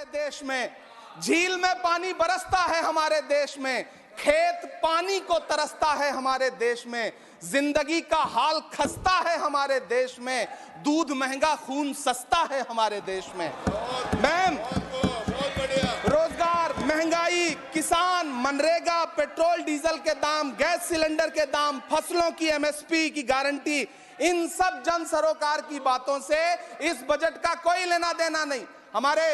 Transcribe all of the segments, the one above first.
हमारे देश में झील में पानी बरसता है, हमारे देश में खेत पानी को तरसता है, हमारे देश में जिंदगी का हाल खस्ता है, हमारे देश में दूध महंगा खून सस्ता है, हमारे देश में। मैम, रोजगार, महंगाई, किसान, मनरेगा, पेट्रोल डीजल के दाम, गैस सिलेंडर के दाम, फसलों की एमएसपी की गारंटी, इन सब जन सरोकार की बातों से इस बजट का कोई लेना देना नहीं। हमारे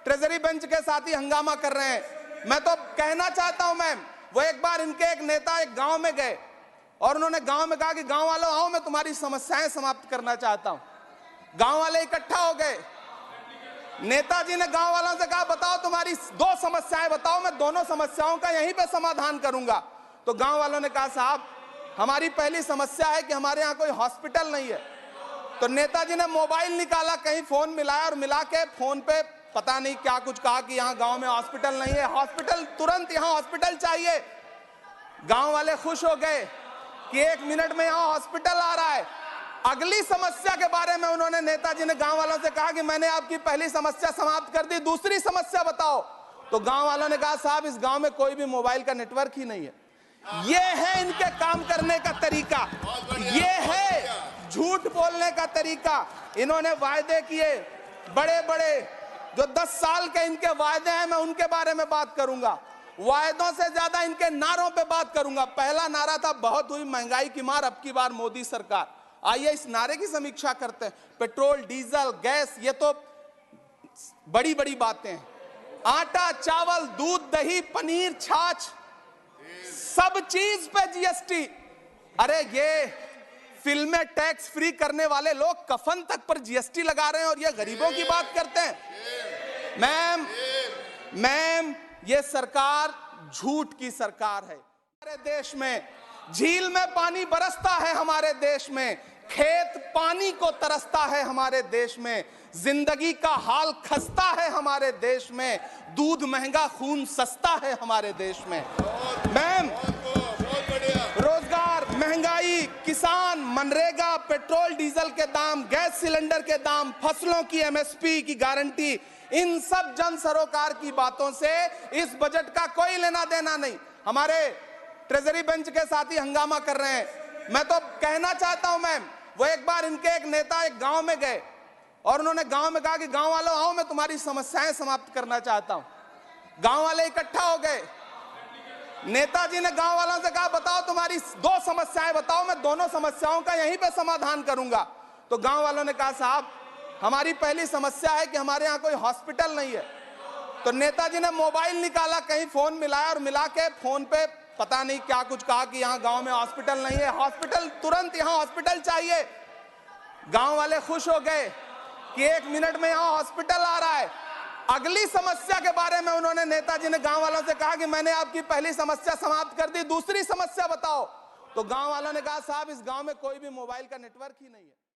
ट्रेजरी बेंच के साथी हंगामा कर रहे हैं। मैं तो कहना चाहता हूं मैम, वो एक बार इनके एक नेता एक गांव में गए और उन्होंने गांव में कहा कि गांव वालों आओ, मैं तुम्हारी समस्याएं समाप्त करना चाहता हूं। गांव वाले इकट्ठा हो गए। नेताजी ने गांव वालों से कहा बताओ तुम्हारी दो समस्याएं बताओ, मैं दोनों समस्याओं का यहीं पे समाधान करूंगा। तो गांव वालों ने कहा साहब हमारी पहली समस्या है कि हमारे यहाँ कोई हॉस्पिटल नहीं है। तो नेताजी ने मोबाइल निकाला, कहीं फोन मिलाया और मिला के फोन पे पता नहीं क्या कुछ कहा कि यहाँ गांव में हॉस्पिटल नहीं है, हॉस्पिटल तुरंत, यहाँ हॉस्पिटल चाहिए। गांव वाले खुश हो गए कि 1 मिनट में यहाँ हॉस्पिटल आ रहा है। अगली समस्या के बारे में उन्होंने, नेताजी ने गांव वालों से कहा कि मैंने आपकी पहली समस्या समाप्त कर दी, दूसरी समस्या बताओ। तो गांव वालों ने कहा साहब इस गांव में कोई भी मोबाइल का नेटवर्क ही नहीं है। ये है इनके काम करने का तरीका, ये है झूठ बोलने का तरीका। इन्होंने वायदे किए बड़े बड़े, जो 10 साल के इनके वायदे हैं, मैं उनके बारे में बात करूंगा। वायदों से ज्यादा इनके नारों पे बात करूंगा। पहला नारा था बहुत हुई महंगाई की मार, अब की बार मोदी सरकार। आइए इस नारे की समीक्षा करते हैं। पेट्रोल, डीजल, गैस, ये तो बड़ी बड़ी बातें हैं। आटा, चावल, दूध, दही, पनीर, छाछ, सब चीज पे जीएसटी। अरे ये फिल्में टैक्स फ्री करने वाले लोग कफन तक पर जीएसटी लगा रहे हैं और ये गरीबों की बात करते हैं। मैम, ये सरकार झूठ की सरकार है। हमारे देश में झील में पानी बरसता है, हमारे देश में खेत पानी को तरसता है, हमारे देश में जिंदगी का हाल खस्ता है, हमारे देश में दूध महंगा खून सस्ता है, हमारे देश में। मैम, रोजगार, महंगाई, किसान, मनरेगा, पेट्रोल डीजल के दाम, गैस सिलेंडर के दाम, फसलों की एमएसपी की गारंटी, इन सब जन सरोकार की बातों से इस बजट का कोई लेना देना नहीं। हमारे ट्रेजरी बेंच के साथी हंगामा कर रहे हैं। मैं तो कहना चाहता हूं मैम, वो एक बार इनके एक नेता एक गांव में गए और उन्होंने गांव में कहा कि गांव वालों आओ, मैं तुम्हारी समस्याएं समाप्त करना चाहता हूं। गांव वाले इकट्ठा हो गए। नेताजी ने गांव वालों से कहा बताओ तुम्हारी दो समस्याएं बताओ, मैं दोनों समस्याओं का यहीं पे समाधान करूंगा। तो गांव वालों ने कहा साहब हमारी पहली समस्या है कि हमारे यहाँ कोई हॉस्पिटल नहीं है। तो नेताजी ने मोबाइल निकाला, कहीं फोन मिलाया और मिला के फोन पे पता नहीं क्या कुछ कहा कि यहाँ गांव में हॉस्पिटल नहीं है, हॉस्पिटल तुरंत, यहाँ हॉस्पिटल चाहिए। गांव वाले खुश हो गए कि 1 मिनट में यहाँ हॉस्पिटल आ रहा है। अगली समस्या के बारे में उन्होंने, नेताजी ने गांव वालों से कहा कि मैंने आपकी पहली समस्या समाप्त कर दी, दूसरी समस्या बताओ। तो गांव वालों ने कहा साहब इस गांव में कोई भी मोबाइल का नेटवर्क ही नहीं है।